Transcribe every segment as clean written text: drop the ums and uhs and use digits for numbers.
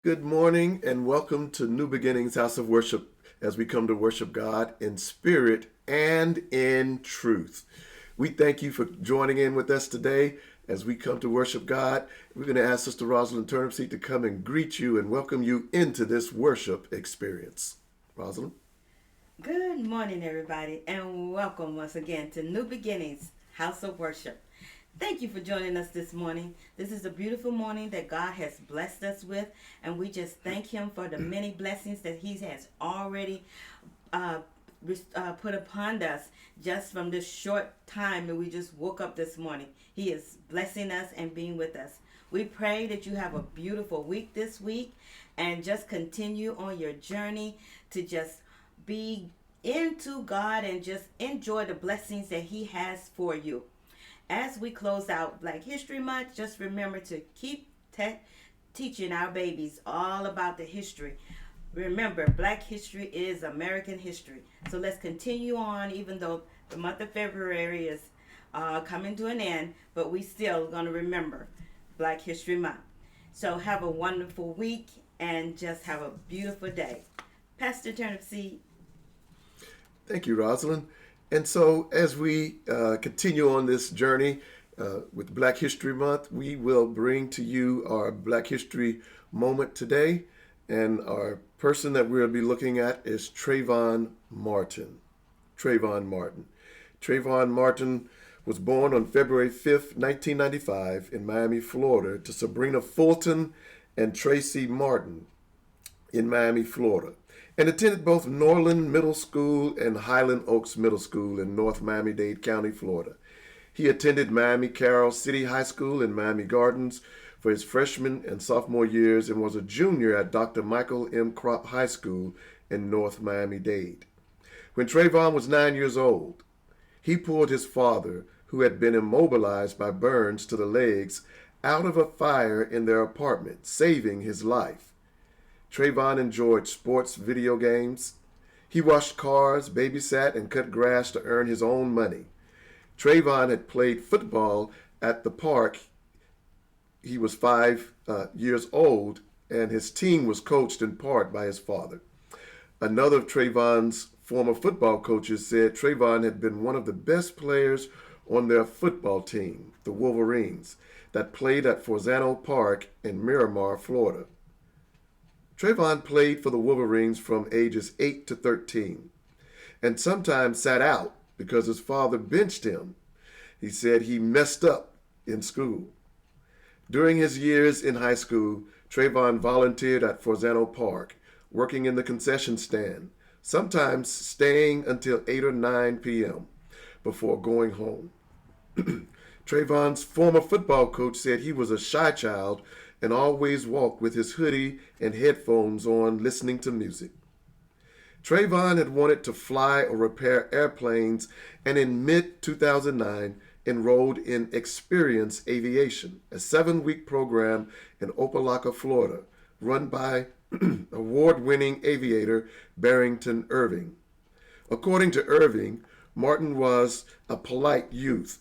Good morning and welcome to New Beginnings House of Worship as we come to worship God in spirit and in truth. We thank you for joining in with us today as we come to worship God. We're going to ask Sister Rosalind Turnipseed to come and greet you and welcome you into this worship experience. Rosalind? Good morning, everybody, and welcome once again to New Beginnings House of Worship. Thank you for joining us this morning. This is a beautiful morning that God has blessed us with, and we just thank Him for the many blessings that He has already uh, put upon us just from this short time that we just woke up this morning. He is blessing us and being with us. We pray that you have a beautiful week this week and just continue on your journey to just be into God and just enjoy the blessings that He has for you. As we close out Black History Month, just remember to keep teaching our babies all about the history. Remember, Black history is American history. So let's continue on, even though the month of February is coming to an end, but we still going to remember Black History Month. So have a wonderful week and just have a beautiful day. Pastor Turnipseed. Thank you, Rosalind. And so, as we continue on this journey with Black History Month, we will bring to you our Black History moment today. And our person that we'll be looking at is Trayvon Martin. Trayvon Martin. Trayvon Martin was born on February 5th, 1995, in Miami, Florida, to Sabrina Fulton and Tracy Martin in Miami, Florida, and attended both Norland Middle School and Highland Oaks Middle School in North Miami-Dade County, Florida. He attended Miami Carroll City High School in Miami Gardens for his freshman and sophomore years and was a junior at Dr. Michael M. Kropp High School in North Miami-Dade. When Trayvon was 9 years old, he pulled his father, who had been immobilized by burns to the legs, out of a fire in their apartment, saving his life. Trayvon enjoyed sports video games. He washed cars, babysat, and cut grass to earn his own money. Trayvon had played football at the park. He was 5 years old, and his team was coached in part by his father. Another of Trayvon's former football coaches said Trayvon had been one of the best players on their football team, the Wolverines, that played at Forzano Park in Miramar, Florida. Trayvon played for the Wolverines from ages 8 to 13 and sometimes sat out because his father benched him. He said he messed up in school. During his years in high school, Trayvon volunteered at Forzano Park, working in the concession stand, sometimes staying until 8 or 9 p.m. before going home. Trayvon's former football coach said he was a shy child and always walked with his hoodie and headphones on listening to music. Trayvon had wanted to fly or repair airplanes and in mid-2009 enrolled in Experience Aviation, a 7-week program in Opelika, Florida, run by award-winning aviator Barrington Irving. According to Irving, Martin was a polite youth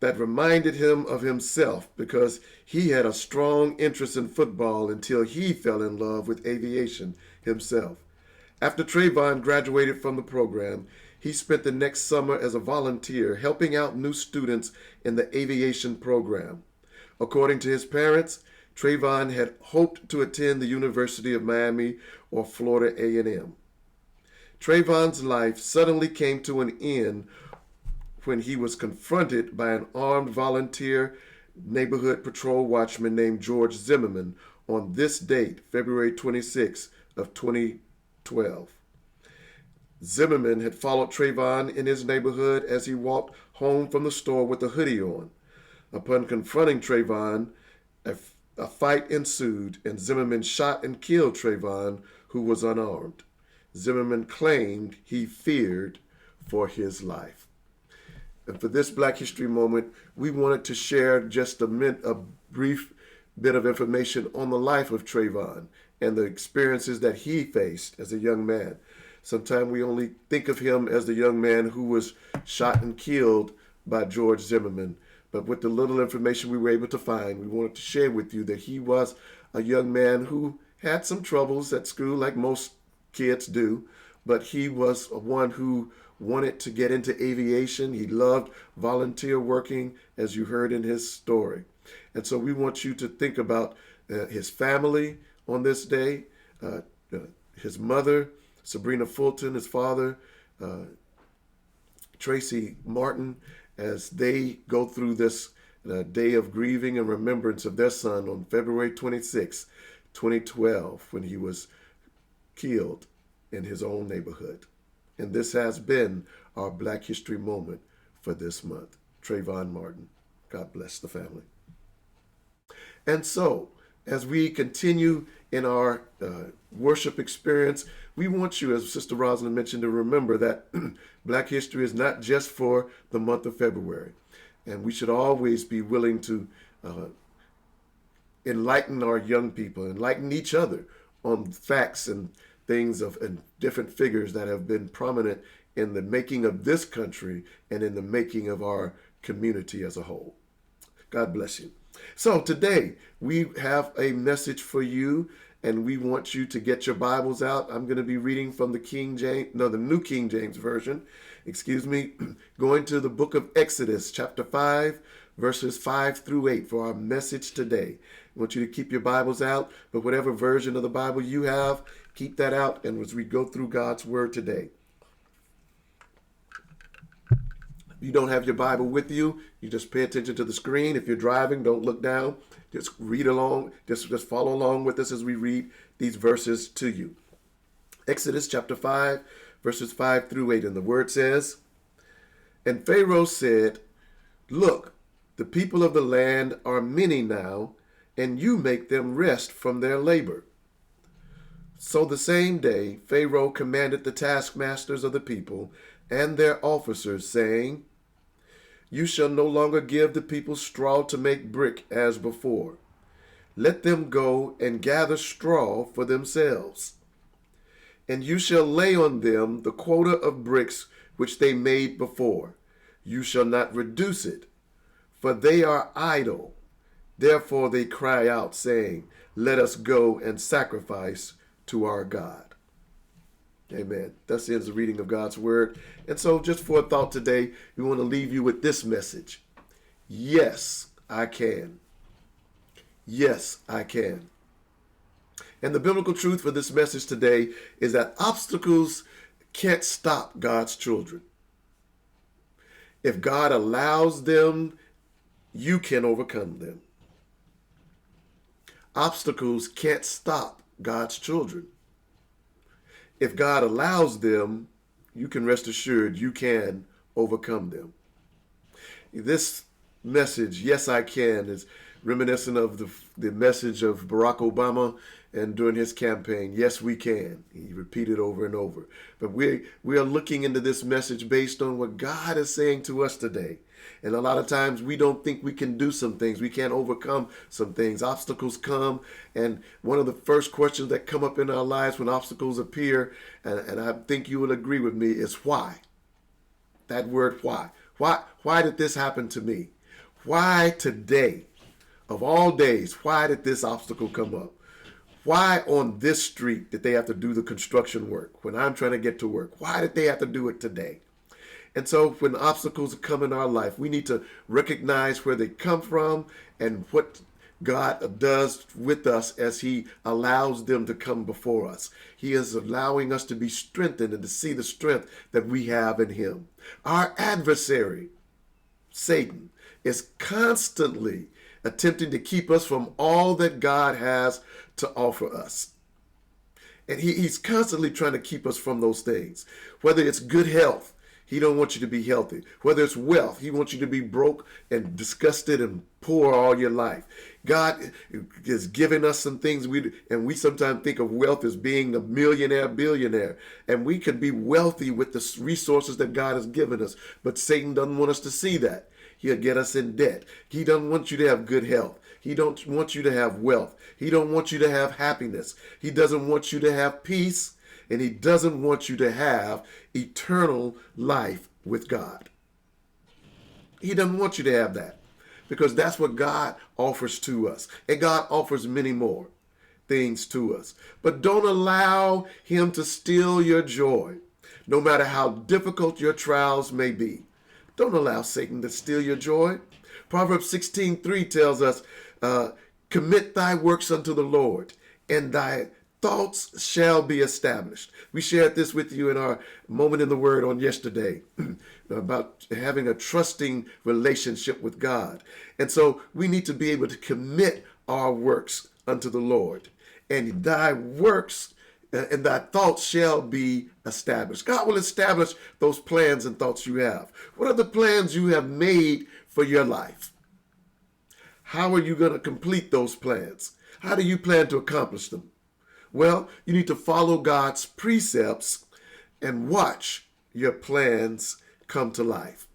that reminded him of himself because he had a strong interest in football until he fell in love with aviation himself. After Trayvon graduated from the program, he spent the next summer as a volunteer helping out new students in the aviation program. According to his parents, Trayvon had hoped to attend the University of Miami or Florida A&M. Trayvon's life suddenly came to an end when he was confronted by an armed volunteer neighborhood patrol watchman named George Zimmerman on this date, February 26 of 2012. Zimmerman had followed Trayvon in his neighborhood as he walked home from the store with a hoodie on. Upon confronting Trayvon, a fight ensued and Zimmerman shot and killed Trayvon, who was unarmed. Zimmerman claimed he feared for his life. And for this Black History moment, we wanted to share just a brief bit of information on the life of Trayvon and the experiences that he faced as a young man. Sometimes we only think of him as the young man who was shot and killed by George Zimmerman. But with the little information we were able to find, we wanted to share with you that he was a young man who had some troubles at school like most kids do, but he was one who wanted to get into aviation. He loved volunteer working, as you heard in his story. And so we want you to think about his family on this day, uh, uh, his mother, Sabrina Fulton, his father, Tracy Martin, as they go through this day of grieving and remembrance of their son on February 26, 2012, when he was killed in his own neighborhood. And this has been our Black History Moment for this month. Trayvon Martin. God bless the family. And so, as we continue in our worship experience, we want you, as Sister Rosalind mentioned, to remember that Black history is not just for the month of February. And we should always be willing to enlighten our young people, enlighten each other on facts and things of and different figures that have been prominent in the making of this country and in the making of our community as a whole. God bless you. So today we have a message for you, and we want you to get your Bibles out. I'm going to be reading from the New King James Version, going to the book of Exodus, chapter 5, verses 5 through 8 for our message today. I want you to keep your Bibles out, but whatever version of the Bible you have, keep that out, and as we go through God's Word today. You don't have your Bible with you, you just pay attention to the screen. If you're driving, don't look down. Just read along. Just follow along with us as we read these verses to you. Exodus chapter 5, verses 5 through 8. And the word says, "And Pharaoh said, 'Look, the people of the land are many now, and you make them rest from their labor.' So the same day Pharaoh commanded the taskmasters of the people and their officers, saying, 'You shall no longer give the people straw to make brick as before. Let them go and gather straw for themselves. And you shall lay on them the quota of bricks which they made before. You shall not reduce it, for they are idle. Therefore they cry out, saying, Let us go and sacrifice to our God.'" Amen. Thus ends the reading of God's Word. And so just for a thought today, we want to leave you with this message. Yes, I can. Yes, I can. And the biblical truth for this message today is that obstacles can't stop God's children. If God allows them, you can overcome them. Obstacles can't stop God's children. If God allows them, you can rest assured you can overcome them. This message, "Yes, I can," is reminiscent of the message of Barack Obama and during his campaign, "Yes, we can." He repeated over and over. But we are looking into this message based on what God is saying to us today. And a lot of times we don't think we can do some things. We can't overcome some things. Obstacles come. And one of the first questions that come up in our lives when obstacles appear, and I think you will agree with me, is why? That word why. Why did this happen to me? Why today? Of all days, why did this obstacle come up? Why on this street did they have to do the construction work when I'm trying to get to work? Why did they have to do it today? And so when obstacles come in our life, we need to recognize where they come from and what God does with us as he allows them to come before us. He is allowing us to be strengthened and to see the strength that we have in him. Our adversary, Satan, is constantly attempting to keep us from all that God has to offer us. And he's constantly trying to keep us from those things. Whether it's good health, he don't want you to be healthy. Whether it's wealth, he wants you to be broke and disgusted and poor all your life. God is giving us some things, and we sometimes think of wealth as being a millionaire, billionaire. And we can be wealthy with the resources that God has given us. But Satan doesn't want us to see that. He'll get us in debt. He doesn't want you to have good health. He don't want you to have wealth. He don't want you to have happiness. He doesn't want you to have peace. And he doesn't want you to have eternal life with God. He doesn't want you to have that, because that's what God offers to us. And God offers many more. things to us. But don't allow him to steal your joy, no matter how difficult your trials may be. Don't allow Satan to steal your joy. Proverbs 16:3 tells us, commit thy works unto the Lord, and thy thoughts shall be established. We shared this with you in our moment in the Word on yesterday about having a trusting relationship with God. And so we need to be able to commit our works unto the Lord, and thy works and thy thoughts shall be established. God will establish those plans and thoughts you have. What are the plans you have made for your life? How are you going to complete those plans? How do you plan to accomplish them? Well, you need to follow God's precepts and watch your plans come to life.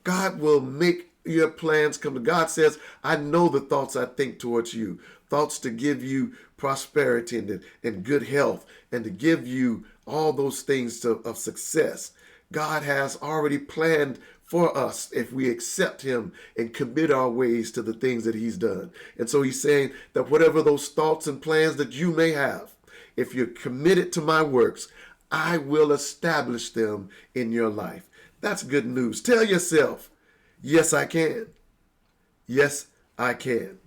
God will make your plans come to. God says, I know the thoughts I think towards you, thoughts to give you prosperity and good health, and to give you all those things of success. God has already planned for us if we accept him and commit our ways to the things that he's done. And so he's saying that whatever those thoughts and plans that you may have, if you're committed to my works, I will establish them in your life. That's good news. Tell yourself, yes, I can. Yes, I can.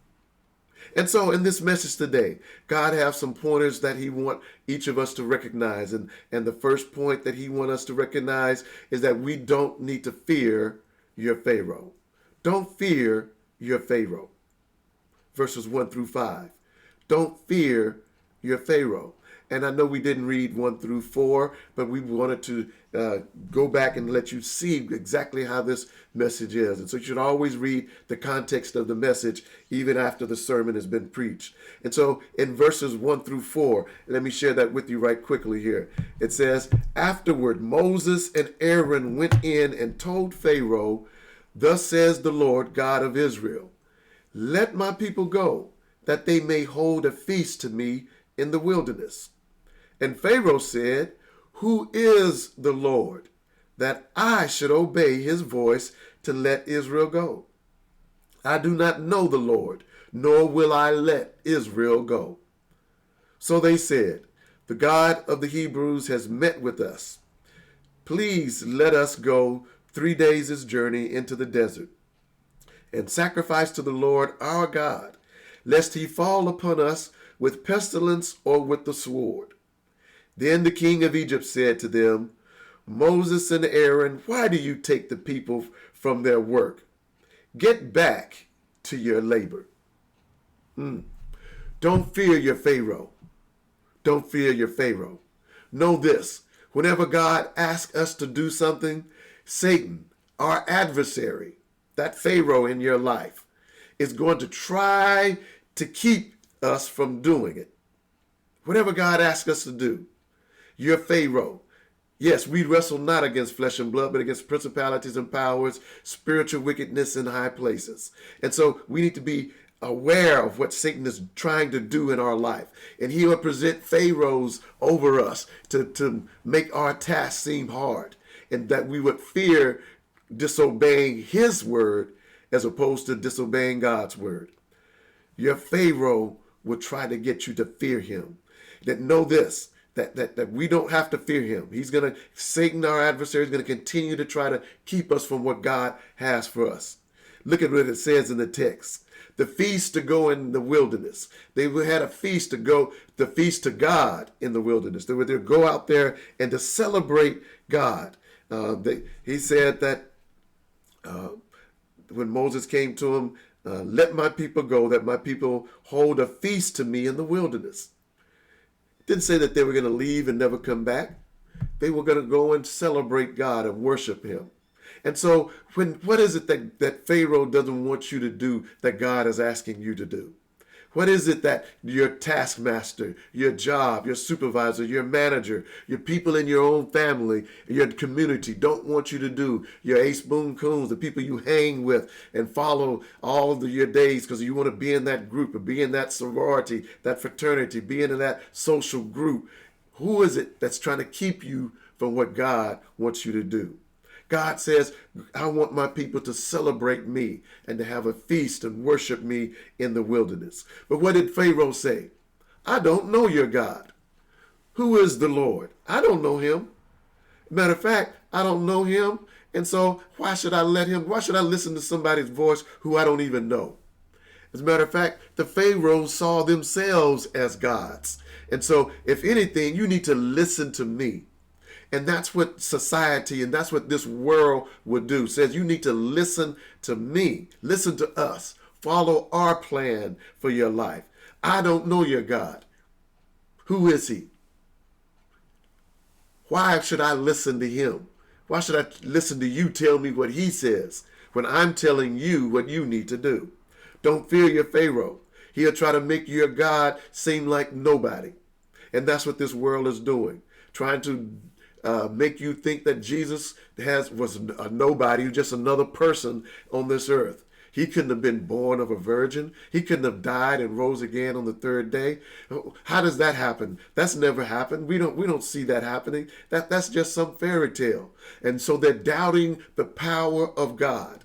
And so in this message today, God has some pointers that he wants each of us to recognize. And the first point that he wants us to recognize is that we don't need to fear your Pharaoh. Don't fear your Pharaoh. Verses 1-5. Don't fear your Pharaoh. And I know we didn't read 1-4, but we wanted to go back and let you see exactly how this message is. And so you should always read the context of the message even after the sermon has been preached. And so in verses 1-4, let me share that with you right quickly here. It says, afterward, Moses and Aaron went in and told Pharaoh, thus says the Lord God of Israel, let my people go, that they may hold a feast to me in the wilderness. And Pharaoh said, who is the Lord, that I should obey his voice to let Israel go? I do not know the Lord, nor will I let Israel go. So they said, the God of the Hebrews has met with us. Please let us go 3 days' journey into the desert and sacrifice to the Lord our God, lest he fall upon us with pestilence or with the sword. Then the king of Egypt said to them, Moses and Aaron, why do you take the people from their work? Get back to your labor. Don't fear your Pharaoh. Don't fear your Pharaoh. Know this, whenever God asks us to do something, Satan, our adversary, that Pharaoh in your life, is going to try to keep us from doing it. Whatever God asks us to do, your Pharaoh. Yes, we wrestle not against flesh and blood, but against principalities and powers, spiritual wickedness in high places. And so we need to be aware of what Satan is trying to do in our life. And he will present pharaohs over us to make our task seem hard, and that we would fear disobeying his word as opposed to disobeying God's word. Your Pharaoh will try to get you to fear him. That know this, that we don't have to fear him. Satan, our adversary, is going to continue to try to keep us from what God has for us. Look at what it says in the text. The feast to go in the wilderness. They had a feast to go, the feast to God in the wilderness. They were to go out there and to celebrate God. He said that when Moses came to him, let my people go, that my people hold a feast to me in the wilderness. Didn't say that they were going to leave and never come back. They were going to go and celebrate God and worship him. And so what is it that Pharaoh doesn't want you to do that God is asking you to do? What is it that your taskmaster, your job, your supervisor, your manager, your people in your own family, your community don't want you to do? Your ace boon coons, the people you hang with and follow all of your days because you want to be in that group or be in that sorority, that fraternity, be in that social group. Who is it that's trying to keep you from what God wants you to do? God says, I want my people to celebrate me and to have a feast and worship me in the wilderness. But what did Pharaoh say? I don't know your God. Who is the Lord? I don't know him. Matter of fact, I don't know him. And so why should I listen to somebody's voice who I don't even know? As a matter of fact, the Pharaohs saw themselves as gods. And so, if anything, you need to listen to me. And that's what society and that's what this world would do. Says you need to listen to me, listen to us, follow our plan for your life. I don't know your God. Who is he? Why should I listen to him? Why should I listen to you tell me what he says when I'm telling you what you need to do? Don't fear your Pharaoh. He'll try to make your God seem like nobody. And that's what this world is doing. Trying to make you think that Jesus was a nobody, just another person on this earth. He couldn't have been born of a virgin. He couldn't have died and rose again on the third day. How does that happen? That's never happened. We don't see that happening. That's just some fairy tale. And so they're doubting the power of God.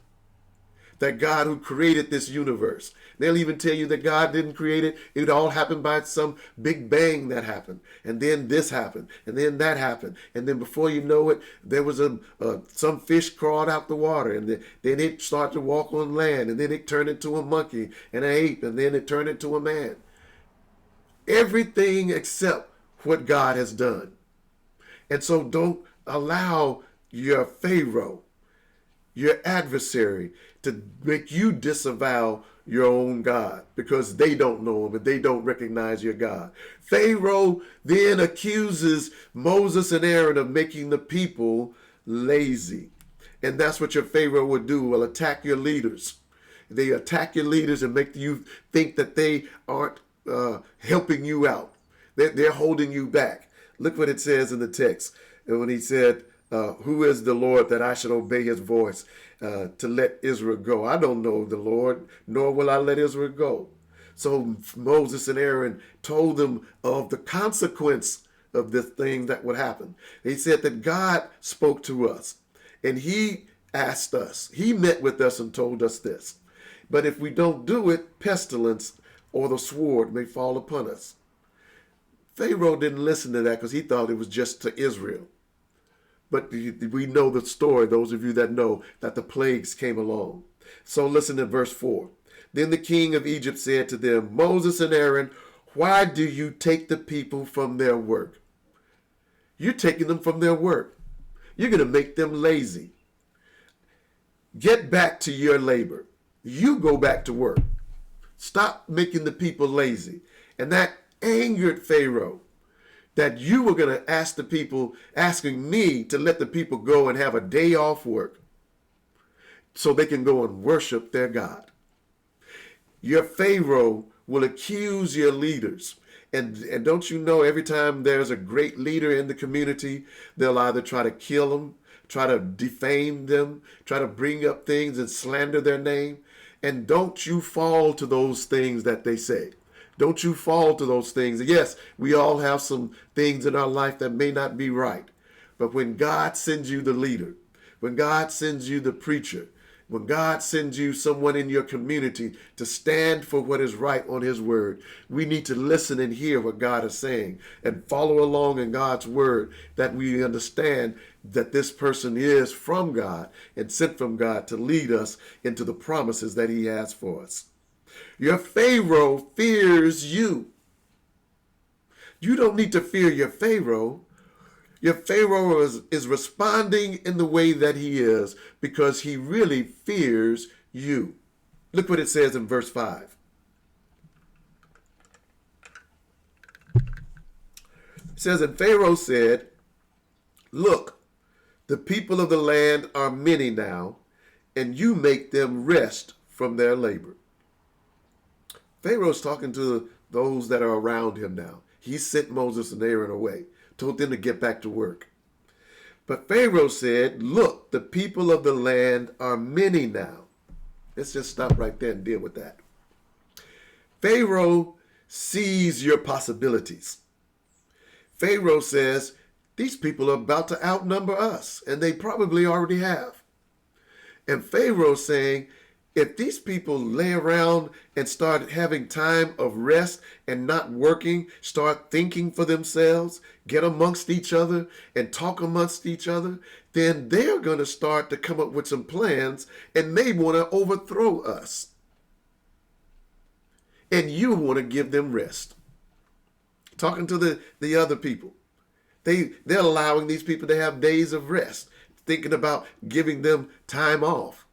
That God who created this universe. They'll even tell you that God didn't create it. It all happened by some big bang that happened. And then this happened. And then that happened. And then before you know it, there was some fish crawled out the water. And then it started to walk on land. And then it turned into a monkey and an ape. And then it turned into a man. Everything except what God has done. And so don't allow your Pharaoh, your adversary, to make you disavow your own God because they don't know him and they don't recognize your God. Pharaoh then accuses Moses and Aaron of making the people lazy. And that's what your Pharaoh will do, will attack your leaders. They attack your leaders and make you think that they aren't helping you out. They're holding you back. Look what it says in the text. And when he said, who is the Lord that I should obey his voice to let Israel go? I don't know the Lord, nor will I let Israel go. So Moses and Aaron told them of the consequence of this thing that would happen. He said that God spoke to us and he asked us. He met with us and told us this. But if we don't do it, pestilence or the sword may fall upon us. Pharaoh didn't listen to that because he thought it was just to Israel. But we know the story, those of you that know, that the plagues came along. So listen to verse 4. Then the king of Egypt said to them, Moses and Aaron, why do you take the people from their work? You're taking them from their work. You're going to make them lazy. Get back to your labor. You go back to work. Stop making the people lazy. And that angered Pharaoh. That you were going to ask the people, asking me to let the people go and have a day off work so they can go and worship their God. Your Pharaoh will accuse your leaders. And don't you know, every time there's a great leader in the community, they'll either try to kill them, try to defame them, try to bring up things and slander their name. And don't you fall to those things that they say. Don't you fall to those things. Yes, we all have some things in our life that may not be right. But when God sends you the leader, when God sends you the preacher, when God sends you someone in your community to stand for what is right on his word, we need to listen and hear what God is saying and follow along in God's word, that we understand that this person is from God and sent from God to lead us into the promises that he has for us. Your Pharaoh fears you. You don't need to fear your Pharaoh. Your Pharaoh is responding in the way that he is because he really fears you. Look what it says in verse 5. It says, and Pharaoh said, look, the people of the land are many now, and you make them rest from their labor. Pharaoh's talking to those that are around him now. He sent Moses and Aaron away, told them to get back to work. But Pharaoh said, look, the people of the land are many now. Let's just stop right there and deal with that. Pharaoh sees your possibilities. Pharaoh says, these people are about to outnumber us, and they probably already have. And Pharaoh's saying, If these people lay around and start having time of rest and not working, start thinking for themselves, get amongst each other and talk amongst each other, then they're going to start to come up with some plans and they want to overthrow us. And you want to give them rest. Talking to the other people. They're allowing these people to have days of rest, thinking about giving them time off,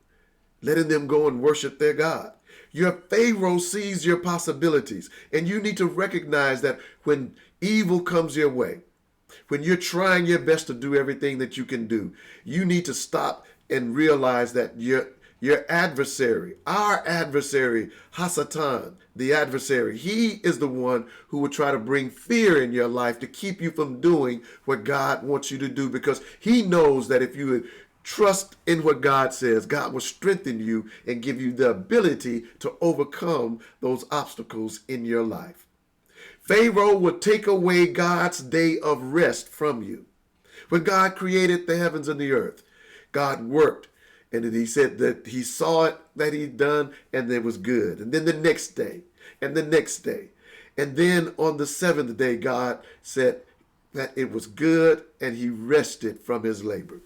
letting them go and worship their God. Your Pharaoh sees your possibilities, and you need to recognize that when evil comes your way, when you're trying your best to do everything that you can do, you need to stop and realize that your adversary, our adversary, Hasatan, the adversary, he is the one who will try to bring fear in your life to keep you from doing what God wants you to do, because he knows that if you trust in what God says, God will strengthen you and give you the ability to overcome those obstacles in your life. Pharaoh will take away God's day of rest from you. When God created the heavens and the earth, God worked, and then he said that he saw it that he'd done and it was good. And then the next day, and the next day. And then on the seventh day, God said that it was good and he rested from his labor.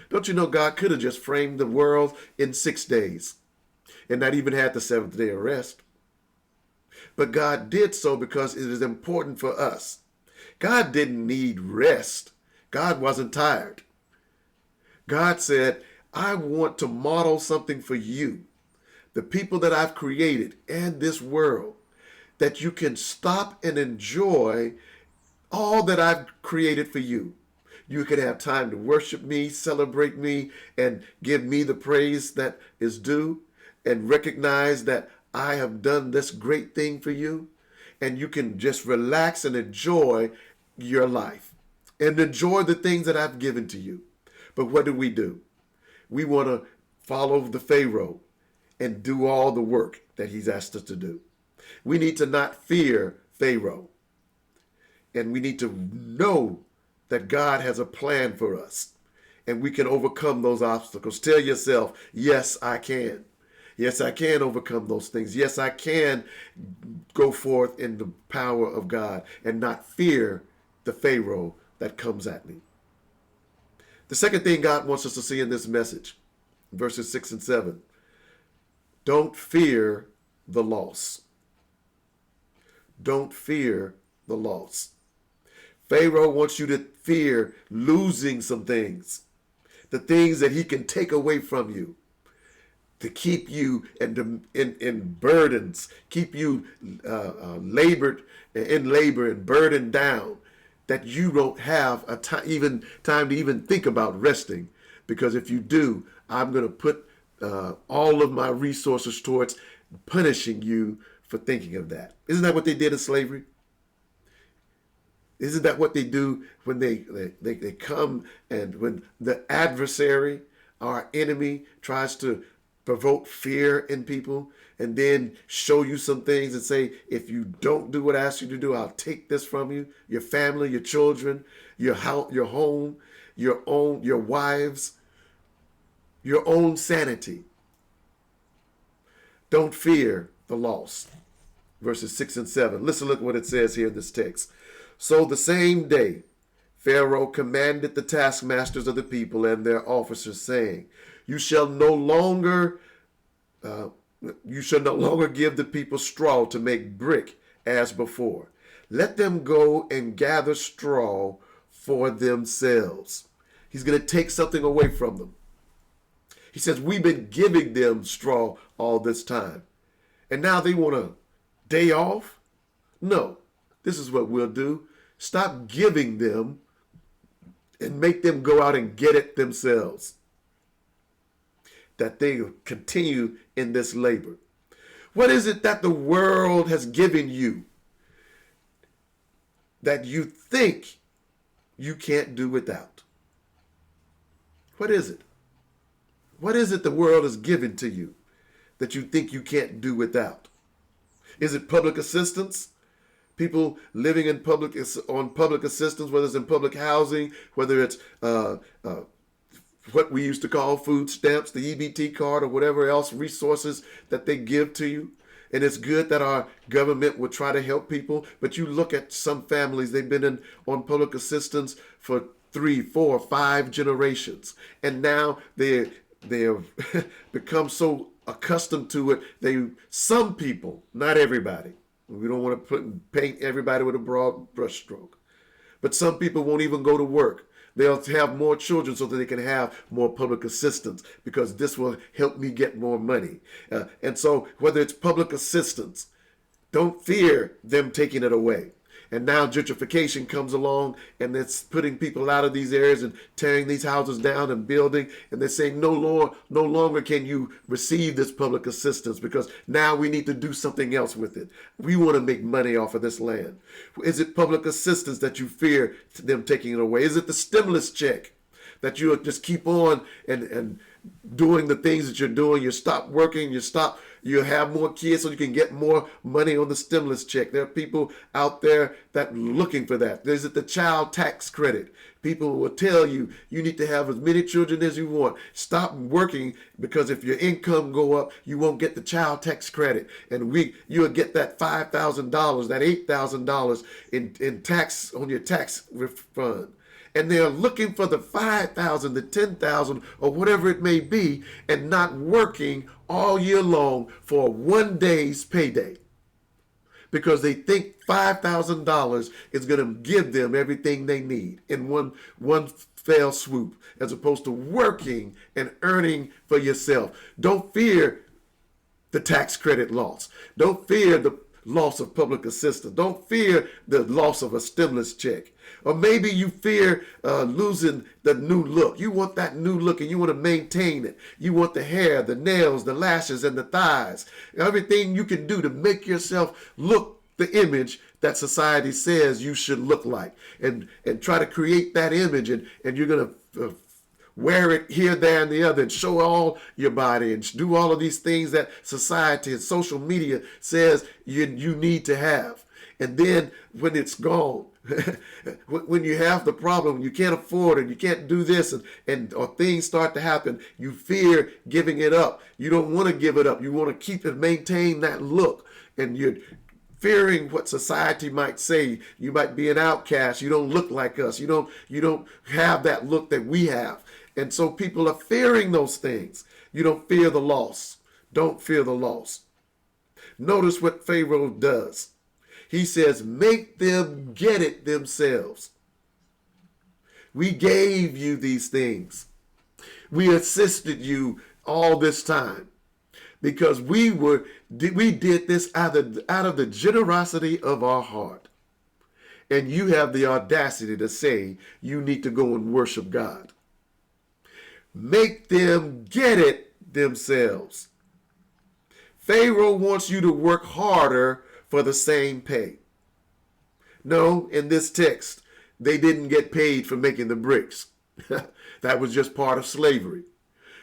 Don't you know God could have just framed the world in 6 days and not even had the seventh day of rest? But God did so because it is important for us. God didn't need rest. God wasn't tired. God said, I want to model something for you, the people that I've created and this world, that you can stop and enjoy all that I've created for you. You can have time to worship me, celebrate me, and give me the praise that is due, and recognize that I have done this great thing for you. And you can just relax and enjoy your life and enjoy the things that I've given to you. But what do? We want to follow the Pharaoh and do all the work that he's asked us to do. We need to not fear Pharaoh. And we need to know that God has a plan for us. And we can overcome those obstacles. Tell yourself, yes, I can. Yes, I can overcome those things. Yes, I can go forth in the power of God and not fear the Pharaoh that comes at me. The second thing God wants us to see in this message, verses 6 and 7, don't fear the loss. Don't fear the loss. Pharaoh wants you to fear losing some things, the things that he can take away from you, to keep you in burdens, keep you labored in labor and burdened down, that you don't have time to even think about resting. Because if you do, I'm going to put all of my resources towards punishing you for thinking of that. Isn't that what they did in slavery? Isn't that what they do when they come, and when the adversary, our enemy, tries to provoke fear in people and then show you some things and say, if you don't do what I ask you to do, I'll take this from you, your family, your children, your house, your home, your wives, your own sanity. Don't fear the loss. Verses 6 and 7. Look what it says here in this text. So the same day, Pharaoh commanded the taskmasters of the people and their officers, saying, You shall no longer give the people straw to make brick as before. Let them go and gather straw for themselves. He's going to take something away from them. He says, we've been giving them straw all this time, and now they want a day off? No, this is what we'll do. Stop giving them and make them go out and get it themselves, that they continue in this labor. What is it that the world has given you that you think you can't do without? What is it? What is it the world has given to you that you think you can't do without? Is it public assistance? People living in public assistance, whether it's in public housing, whether it's what we used to call food stamps, the EBT card, or whatever else resources that they give to you. And it's good that our government would try to help people. But you look at some families, they've been on public assistance for 3, 4, 5 generations. And now they have become so accustomed to it. Some people, not everybody, we don't want to paint everybody with a broad brushstroke, but some people won't even go to work. They'll have more children so that they can have more public assistance, because this will help me get more money. And so whether it's public assistance, don't fear them taking it away. And now gentrification comes along, and it's putting people out of these areas and tearing these houses down and building. And they're saying no longer can you receive this public assistance, because now we need to do something else with it. We want to make money off of this land. Is it public assistance that you fear them taking it away? Is it the stimulus check that you just keep on and doing the things that you're doing? You stop working, you have more kids so you can get more money on the stimulus check. There are people out there that are looking for that. There's the child tax credit. People will tell you you need to have as many children as you want. Stop working, because if your income go up, you won't get the child tax credit. And you'll get that $5,000, that $8,000 in tax on your tax refund. And they're looking for the 5,000, the 10,000, or whatever it may be, and not working all year long for one day's payday, because they think $5,000 is going to give them everything they need in one fell swoop, as opposed to working and earning for yourself. Don't fear the tax credit loss. Don't fear the loss of public assistance. Don't fear the loss of a stimulus check. Or maybe you fear losing the new look. You want that new look and you want to maintain it. You want the hair, the nails, the lashes, and the thighs. Everything you can do to make yourself look the image that society says you should look like. And try to create that image. And you're going to wear it here, there, and the other, and show all your body, and do all of these things that society and social media says you need to have. And then when it's gone, when you have the problem, you can't afford it, you can't do this, or things start to happen, you fear giving it up. You don't want to give it up. You want to keep and maintain that look. And you're fearing what society might say. You might be an outcast. You don't look like us. You don't have that look that we have. And so people are fearing those things. You don't fear the loss. Don't fear the loss. Notice what Pharaoh does. He says, make them get it themselves. We gave you these things. We assisted you all this time, because we did this out of the generosity of our heart. And you have the audacity to say you need to go and worship God. Make them get it themselves. Pharaoh wants you to work harder for the same pay. No, in this text, they didn't get paid for making the bricks. That was just part of slavery.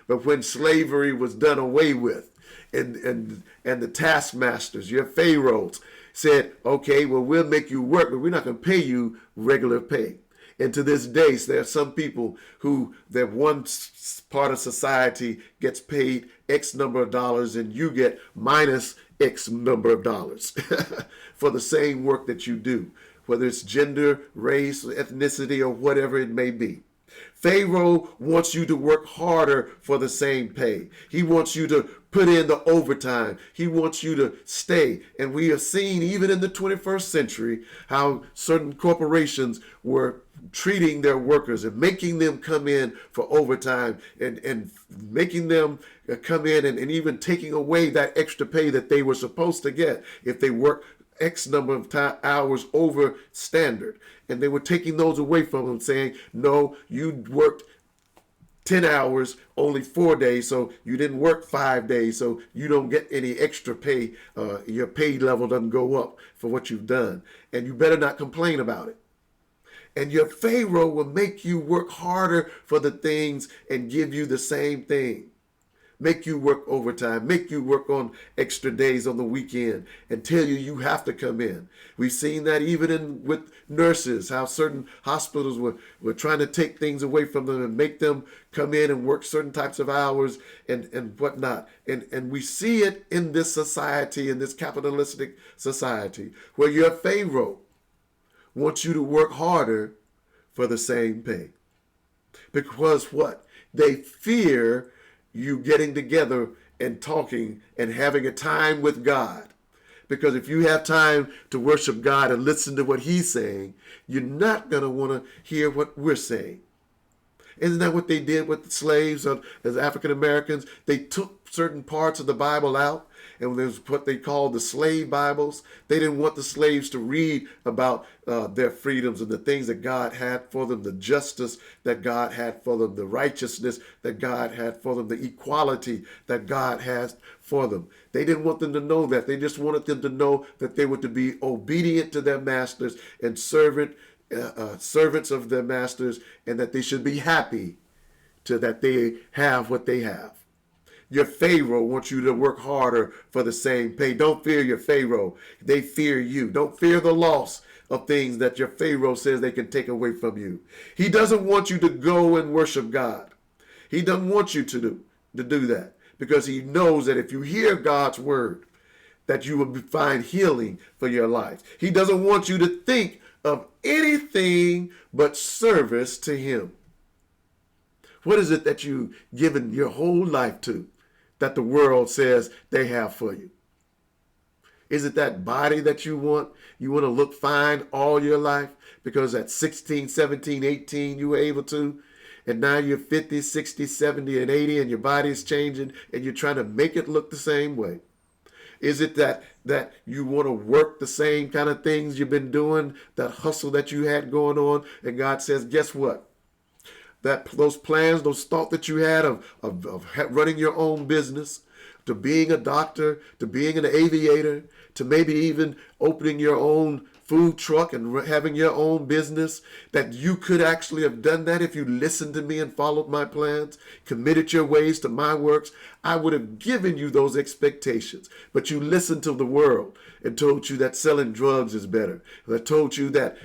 But when slavery was done away with, and the taskmasters, your pharaohs, said, okay, well, we'll make you work, but we're not going to pay you regular pay. And to this day, there are some people who, that one part of society gets paid X number of dollars and you get minus X number of dollars for the same work that you do, whether it's gender, race, ethnicity, or whatever it may be. Pharaoh wants you to work harder for the same pay. He wants you to put in the overtime. He wants you to stay. And we have seen, even in the 21st century, how certain corporations were treating their workers and making them come in for overtime, and making them come in and even taking away that extra pay that they were supposed to get if they worked X number of hours over standard. And they were taking those away from them, saying, no, you worked 10 hours, only 4 days, so you didn't work 5 days, so you don't get any extra pay. Your pay level doesn't go up for what you've done. And you better not complain about it. And your Pharaoh will make you work harder for the things and give you the same thing. make you work overtime, make you work on extra days on the weekend, and tell you have to come in. We've seen that even with nurses, how certain hospitals were trying to take things away from them and make them come in and work certain types of hours and whatnot. And we see it in this society, in this capitalistic society, where your Pharaoh wants you to work harder for the same pay. Because what? They fear you getting together and talking and having a time with God. Because if you have time to worship God and listen to what he's saying, you're not going to want to hear what we're saying. Isn't that what they did with the slaves as African Americans? They took certain parts of the Bible out, and there's what they called the slave Bibles. They didn't want the slaves to read about their freedoms and the things that God had for them, the justice that God had for them, the righteousness that God had for them, the equality that God has for them. They didn't want them to know that. They just wanted them to know that they were to be obedient to their masters and servants of their masters, and that they should be happy to that they have what they have. Your Pharaoh wants you to work harder for the same pay. Don't fear your Pharaoh. They fear you. Don't fear the loss of things that your Pharaoh says they can take away from you. He doesn't want you to go and worship God. He doesn't want you to do that, because he knows that if you hear God's word, that you will find healing for your life. He doesn't want you to think of anything but service to him. What is it that you've given your whole life to that the world says they have for you? Is it that body that you want? You want to look fine all your life because at 16, 17, 18 you were able to, and now you're 50, 60, 70, and 80 and your body is changing and you're trying to make it look the same way? Is it that you want to work the same kind of things you've been doing, that hustle that you had going on, and God says, guess what? Those plans, those thoughts that you had of running your own business, to being a doctor, to being an aviator, to maybe even opening your own food truck and having your own business, that you could actually have done that if you listened to me and followed my plans, committed your ways to my works. I would have given you those expectations, but you listened to the world and told you that selling drugs is better. That told you that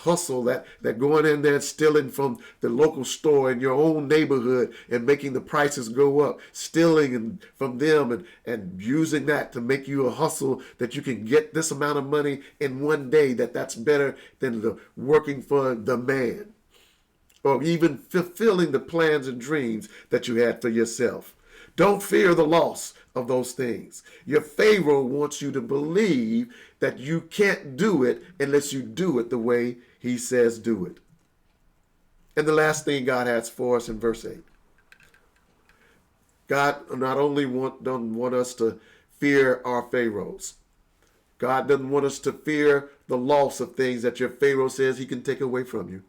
hustle, that going in there and stealing from the local store in your own neighborhood and making the prices go up, stealing from them and using that to make you a hustle that you can get this amount of money in one day, that's better than the working for the man, or even fulfilling the plans and dreams that you had for yourself. Don't fear the loss of those things. Your Pharaoh wants you to believe that you can't do it unless you do it the way he says do it. And the last thing God has for us in verse 8. God not only doesn't want us to fear our Pharaohs. God doesn't want us to fear the loss of things that your Pharaoh says he can take away from you.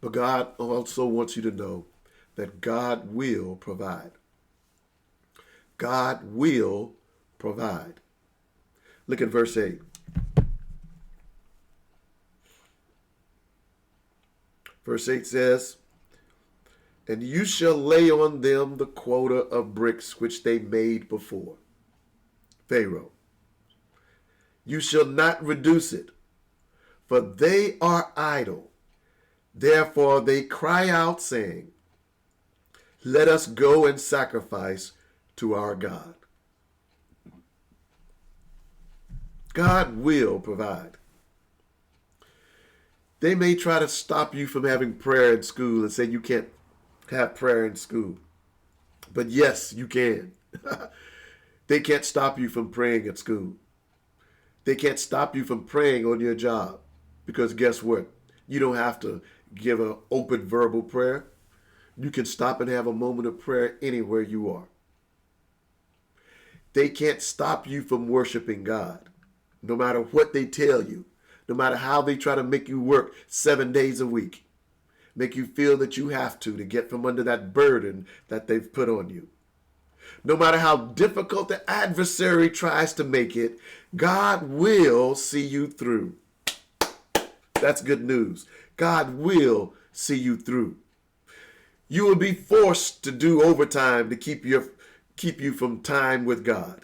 But God also wants you to know that God will provide. God will provide. Look at verse 8. Verse 8 says, and you shall lay on them the quota of bricks which they made before. Pharaoh. You shall not reduce it, for they are idle. Therefore they cry out, saying, let us go and sacrifice to our God. God will provide. They may try to stop you from having prayer in school and say you can't have prayer in school. But yes, you can. They can't stop you from praying at school. They can't stop you from praying on your job. Because guess what? You don't have to give an open verbal prayer. You can stop and have a moment of prayer anywhere you are. They can't stop you from worshiping God, no matter what they tell you, no matter how they try to make you work 7 days a week, make you feel that you have to get from under that burden that they've put on you. No matter how difficult the adversary tries to make it, God will see you through. That's good news. God will see you through. You will be forced to do overtime to keep you from time with God.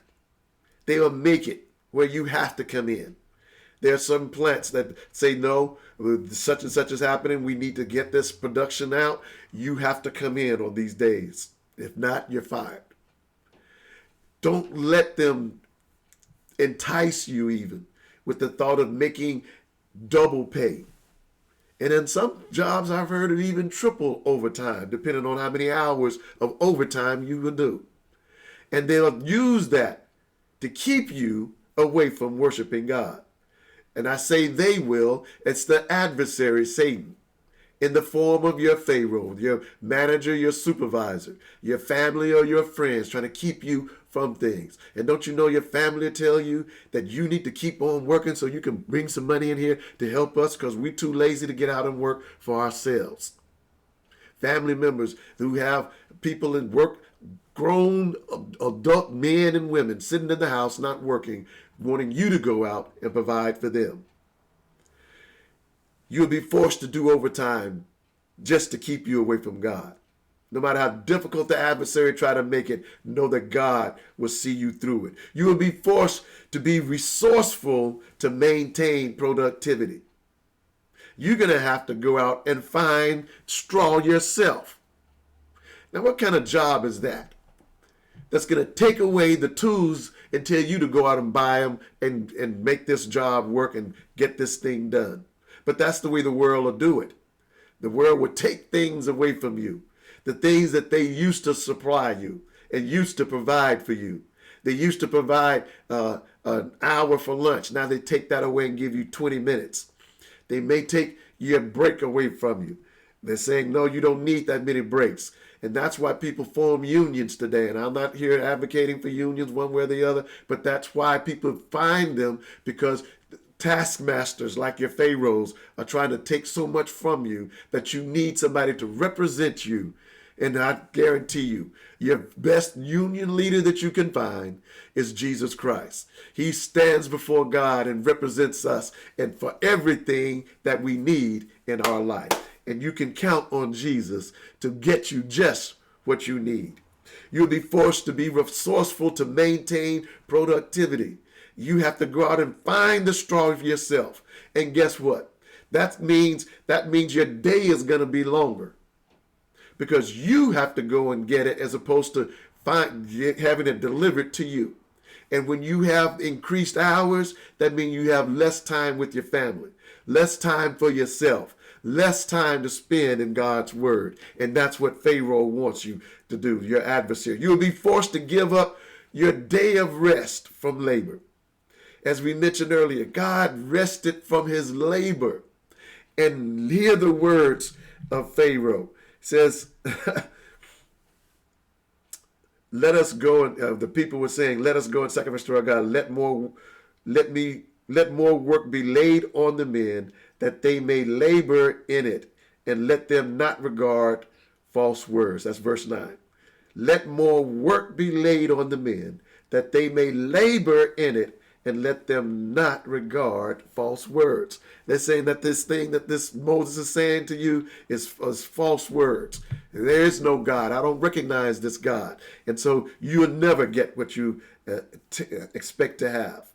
They will make it where you have to come in. There are some plants that say, no, such and such is happening. We need to get this production out. You have to come in on these days. If not, you're fired. Don't let them entice you even with the thought of making double pay. And in some jobs, I've heard of even triple overtime, depending on how many hours of overtime you will do. And they'll use that to keep you away from worshiping God. And I say they will, it's the adversary, Satan, in the form of your Pharaoh, your manager, your supervisor, your family or your friends, trying to keep you from things. And don't you know your family tell you that you need to keep on working so you can bring some money in here to help us because we're too lazy to get out and work for ourselves. Family members who have people in work, grown adult men and women sitting in the house not working, wanting you to go out and provide for them. You'll be forced to do overtime just to keep you away from God. No matter how difficult the adversary try to make it, know that God will see you through it. You will be forced to be resourceful to maintain productivity. You're going to have to go out and find straw yourself. Now, what kind of job is that? That's going to take away the tools and tell you to go out and buy them and make this job work and get this thing done. But that's the way the world will do it. The world will take things away from you. The things that they used to supply you and used to provide for you. They used to provide an hour for lunch. Now they take that away and give you 20 minutes. They may take your break away from you. They're saying, no, you don't need that many breaks. And that's why people form unions today. And I'm not here advocating for unions one way or the other, but that's why people find them, because taskmasters like your pharaohs are trying to take so much from you that you need somebody to represent you. And I guarantee you, your best union leader that you can find is Jesus Christ. He stands before God and represents us and for everything that we need in our life. And you can count on Jesus to get you just what you need. You'll be forced to be resourceful to maintain productivity. You have to go out and find the straw for yourself. And guess what? That means your day is going to be longer, because you have to go and get it as opposed to having it delivered to you. And when you have increased hours, that means you have less time with your family, less time for yourself, less time to spend in God's word. And that's what Pharaoh wants you to do, your adversary. You will be forced to give up your day of rest from labor. As we mentioned earlier, God rested from his labor. And hear the words of Pharaoh. It says, let us go. And the people were saying, let us go and sacrifice to our God. Let more work be laid on the men, that they may labor in it, and let them not regard false words. That's verse 9. Let more work be laid on the men, that they may labor in it, and let them not regard false words. They're saying that this thing that this Moses is saying to you is false words. There is no God. I don't recognize this God. And so you'll never get what you expect to have.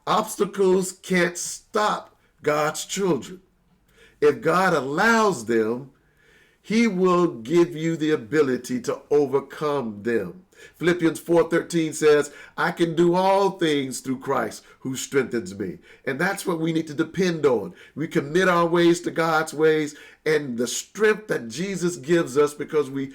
Obstacles can't stop God's children. If God allows them, he will give you the ability to overcome them. Philippians 4:13 says, I can do all things through Christ who strengthens me. And that's what we need to depend on. We commit our ways to God's ways, and the strength that Jesus gives us because we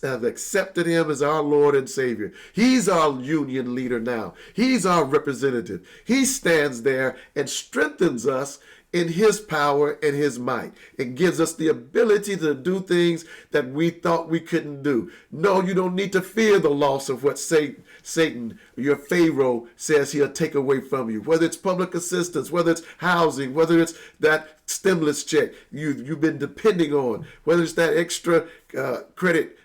have accepted him as our Lord and Savior. He's our union leader now. He's our representative. He stands there and strengthens us in his power and his might, and gives us the ability to do things that we thought we couldn't do. No, you don't need to fear the loss of what Satan, your Pharaoh, says he'll take away from you. Whether it's public assistance, whether it's housing, whether it's that stimulus check you've been depending on, whether it's that extra credit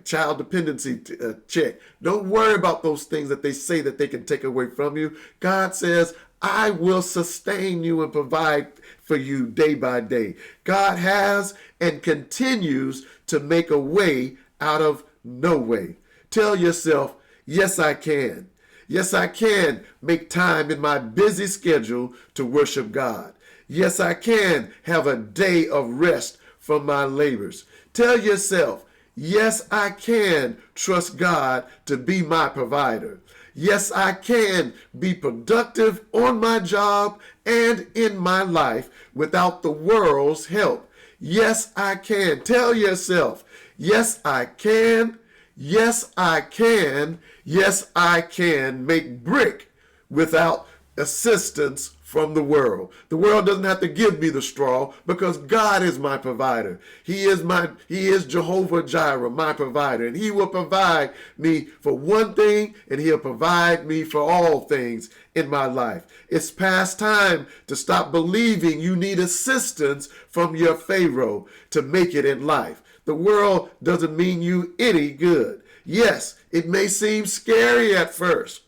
child dependency check. Don't worry about those things that they say that they can take away from you. God says, I will sustain you and provide for you day by day. God has and continues to make a way out of no way. Tell yourself, yes, I can. Yes, I can make time in my busy schedule to worship God. Yes, I can have a day of rest from my labors. Tell yourself, yes, I can trust God to be my provider. Yes, I can be productive on my job and in my life without the world's help. Yes, I can. Tell yourself, yes, I can. Yes, I can. Yes, I can make brick without assistance from the world. The world doesn't have to give me the straw because God is my provider. He is Jehovah Jireh, my provider, and he will provide me for one thing and he'll provide me for all things in my life. It's past time to stop believing you need assistance from your Pharaoh to make it in life. The world doesn't mean you any good. Yes, it may seem scary at first,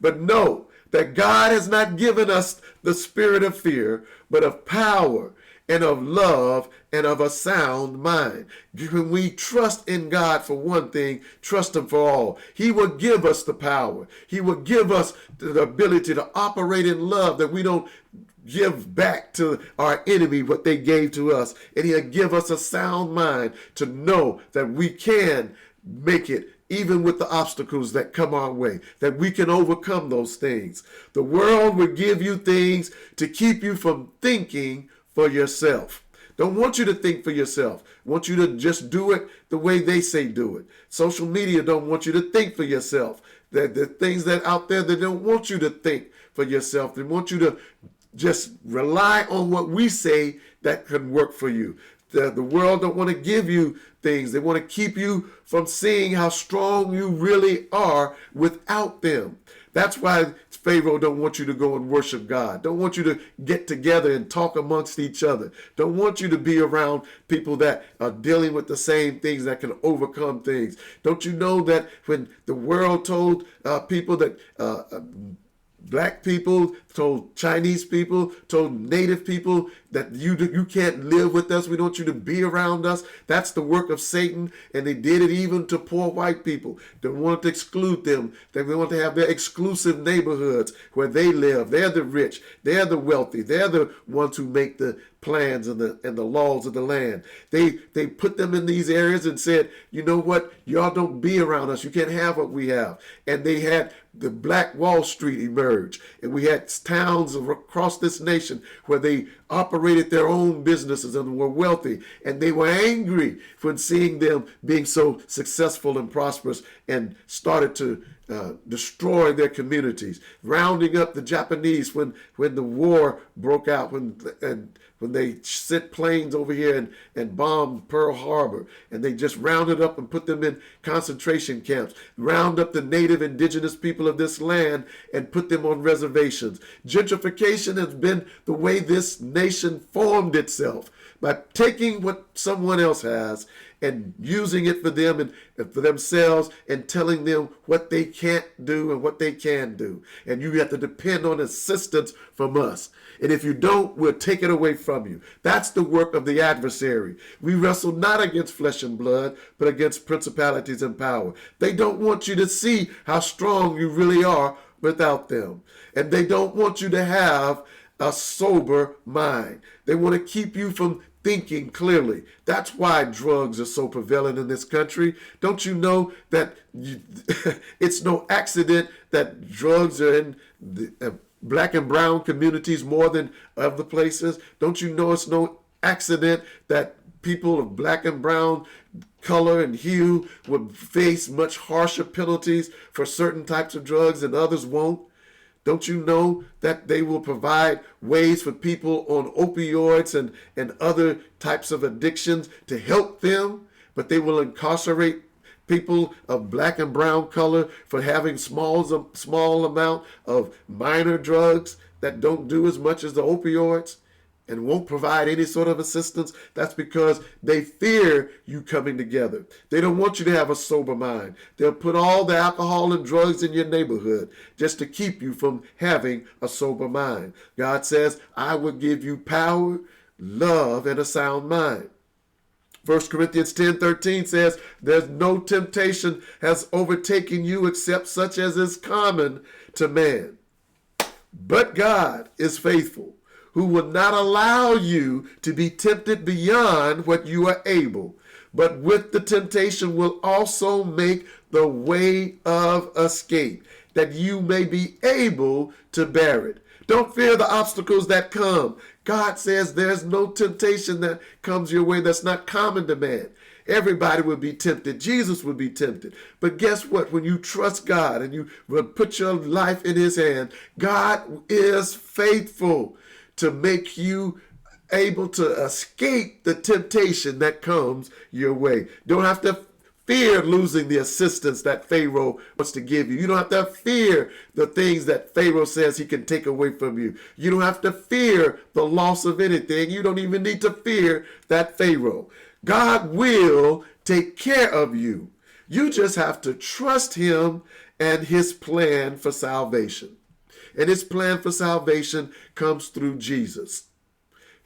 but know that God has not given us the spirit of fear, but of power and of love and of a sound mind. When we trust in God for one thing, trust him for all. He will give us the power. He will give us the ability to operate in love, that we don't give back to our enemy what they gave to us. And he'll give us a sound mind to know that we can make it even with the obstacles that come our way, that we can overcome those things. The world will give you things to keep you from thinking for yourself. Don't want you to think for yourself. Want you to just do it the way they say do it. Social media don't want you to think for yourself. The things that out there that don't want you to think for yourself. They want you to just rely on what we say that can work for you. The world don't want to give you things. They want to keep you from seeing how strong you really are without them. That's why Pharaoh don't want you to go and worship God. Don't want you to get together and talk amongst each other. Don't want you to be around people that are dealing with the same things, that can overcome things. Don't you know that when the world told people that black people, told Chinese people, told native people that you can't live with us. We don't want you to be around us. That's the work of Satan. And they did it even to poor white people. They wanted to exclude them. They want to have their exclusive neighborhoods where they live. They're the rich. They're the wealthy. They're the ones who make the plans and the laws of the land. They put them in these areas and said, you know what? Y'all don't be around us. You can't have what we have. And they had the Black Wall Street emerge. And we had towns across this nation where they operated their own businesses and were wealthy. And they were angry when seeing them being so successful and prosperous, and started to destroy their communities, rounding up the Japanese when the war broke out, when they sent planes over here and bombed Pearl Harbor, and they just rounded up and put them in concentration camps, round up the native indigenous people of this land and put them on reservations. Gentrification has been the way this nation formed itself, by taking what someone else has and using it for them and for themselves, and telling them what they can't do and what they can do. And you have to depend on assistance from us. And if you don't, we'll take it away from you. That's the work of the adversary. We wrestle not against flesh and blood, but against principalities and power. They don't want you to see how strong you really are without them. And they don't want you to have a sober mind. They want to keep you from thinking clearly. That's why drugs are so prevalent in this country. Don't you know that it's no accident that drugs are in the black and brown communities more than other places? Don't you know it's no accident that people of black and brown color and hue would face much harsher penalties for certain types of drugs and others won't? Don't you know that they will provide ways for people on opioids and other types of addictions to help them, but they will incarcerate people of black and brown color for having small amount of minor drugs that don't do as much as the opioids? and won't provide any sort of assistance, that's because they fear you coming together. They don't want you to have a sober mind. They'll put all the alcohol and drugs in your neighborhood just to keep you from having a sober mind. God says, I will give you power, love, and a sound mind. 1 Corinthians 10:13 says, there's no temptation has overtaken you except such as is common to man. But God is faithful, who will not allow you to be tempted beyond what you are able, but with the temptation will also make the way of escape, that you may be able to bear it. Don't fear the obstacles that come. God says there's no temptation that comes your way that's not common to man. Everybody would be tempted. Jesus would be tempted. But guess what? When you trust God and you put your life in his hand, God is faithful to make you able to escape the temptation that comes your way. Don't have to fear losing the assistance that Pharaoh wants to give you. You don't have to fear the things that Pharaoh says he can take away from you. You don't have to fear the loss of anything. You don't even need to fear that Pharaoh. God will take care of you. You just have to trust him and his plan for salvation. And his plan for salvation comes through Jesus.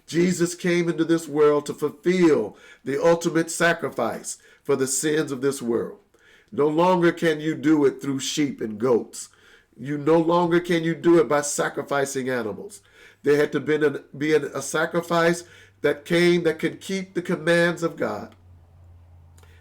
Jesus came into this world to fulfill the ultimate sacrifice for the sins of this world. No longer can you do it through sheep and goats. You no longer can you do it by sacrificing animals. There had to be a sacrifice that came that could keep the commands of God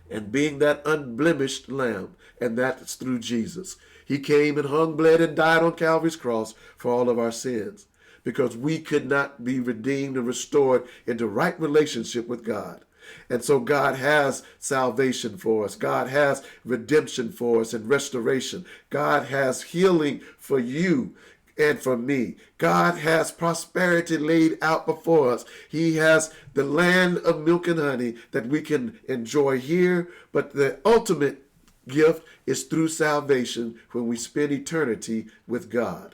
and being that unblemished lamb, and that's through Jesus. He came and hung, bled, and died on Calvary's cross for all of our sins because we could not be redeemed and restored into right relationship with God. And so God has salvation for us. God has redemption for us and restoration. God has healing for you and for me. God has prosperity laid out before us. He has the land of milk and honey that we can enjoy here. But the ultimate gift is through salvation when we spend eternity with God.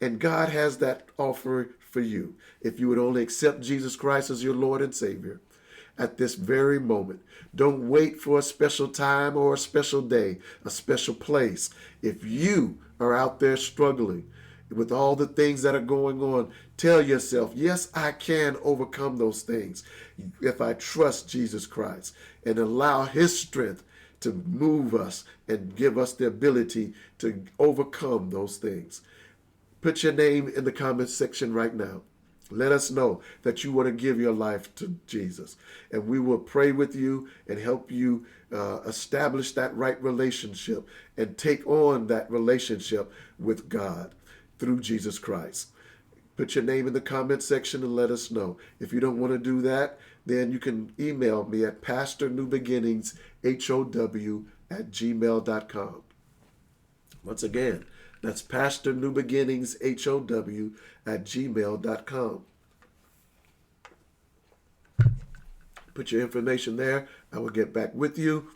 And God has that offer for you if you would only accept Jesus Christ as your Lord and Savior at this very moment. Don't wait for a special time or a special day, a special place. If you are out there struggling with all the things that are going on, tell yourself, yes, I can overcome those things if I trust Jesus Christ and allow his strength to move us and give us the ability to overcome those things. Put your name in the comments section right now. Let us know that you want to give your life to Jesus. And we will pray with you and help you establish that right relationship and take on that relationship with God through Jesus Christ. Put your name in the comment section and let us know. If you don't want to do that, then you can email me at pastornewbeginningshow@gmail.com. Once again, that's pastornewbeginningshow@gmail.com. Put your information there. I will get back with you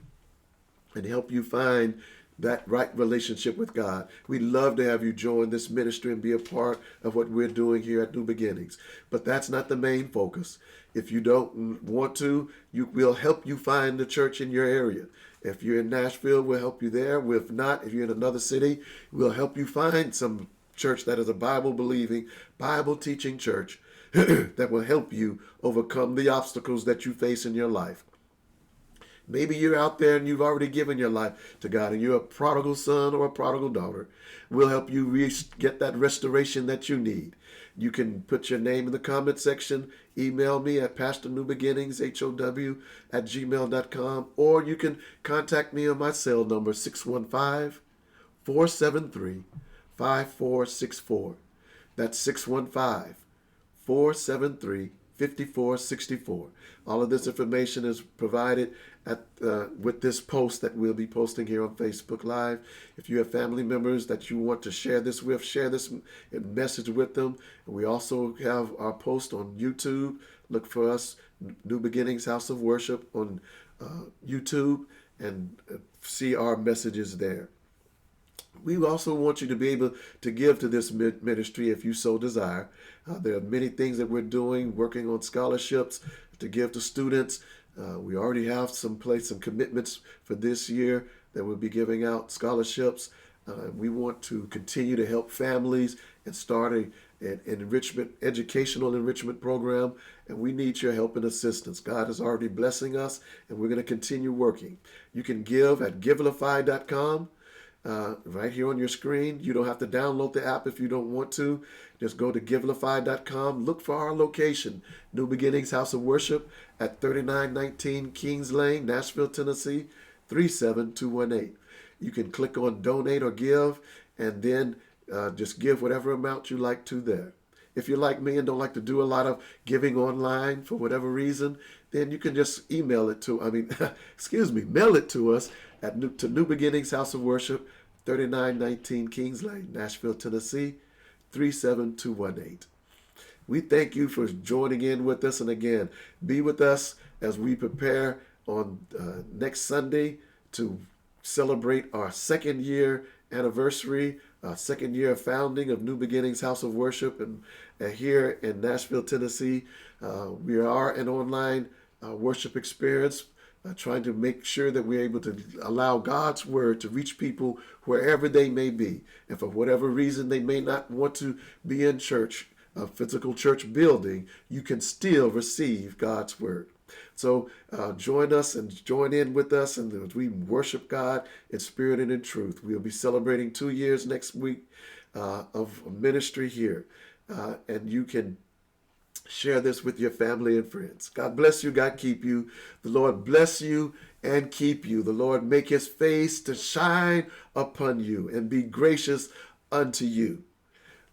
and help you find that right relationship with God. We'd love to have you join this ministry and be a part of what we're doing here at New Beginnings. But that's not the main focus. If you don't want to, we'll help you find the church in your area. If you're in Nashville, we'll help you there. If not, if you're in another city, we'll help you find some church that is a Bible-believing, Bible-teaching church that will help you overcome the obstacles that you face in your life. Maybe you're out there and you've already given your life to God and you're a prodigal son or a prodigal daughter. We'll help you get that restoration that you need. You can put your name in the comment section, email me at pastornewbeginningshow@gmail.com, or you can contact me on my cell number 615-473-5464. That's 615-473-5464. All of this information is provided with this post that we'll be posting here on Facebook Live. If you have family members that you want to share this with, share this message with them. And we also have our post on YouTube. Look for us, New Beginnings House of Worship on YouTube, and see our messages there. We also want you to be able to give to this ministry if you so desire. There are many things that we're doing, working on scholarships to give to students. We already have some commitments for this year that we'll be giving out scholarships. We want to continue to help families and start an educational enrichment program, and we need your help and assistance. God is already blessing us, and we're going to continue working. You can give at givelify.com. Right here on your screen. You don't have to download the app if you don't want to. Just go to givelify.com. Look for our location, New Beginnings House of Worship at 3919 Kings Lane, Nashville, Tennessee, 37218. You can click on donate or give, and then just give whatever amount you like to there. If you're like me and don't like to do a lot of giving online for whatever reason, then you can just mail it to us to New Beginnings House of Worship, 3919 Kings Lane, Nashville, Tennessee, 37218. We thank you for joining in with us, and again, be with us as we prepare on next Sunday to celebrate our second year anniversary, second year of founding of New Beginnings House of Worship, and here in Nashville, Tennessee. We are an online worship experience, trying to make sure that we're able to allow God's word to reach people wherever they may be. And for whatever reason they may not want to be in church, a physical church building, you can still receive God's word. So join us and join in with us, and as we worship God in spirit and in truth. We'll be celebrating 2 years next week of ministry here, and you can share this with your family and friends. God bless you. God keep you. The Lord bless you and keep you. The Lord make his face to shine upon you and be gracious unto you.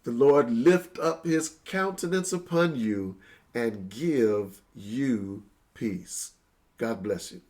The Lord lift up his countenance upon you and give you peace. God bless you.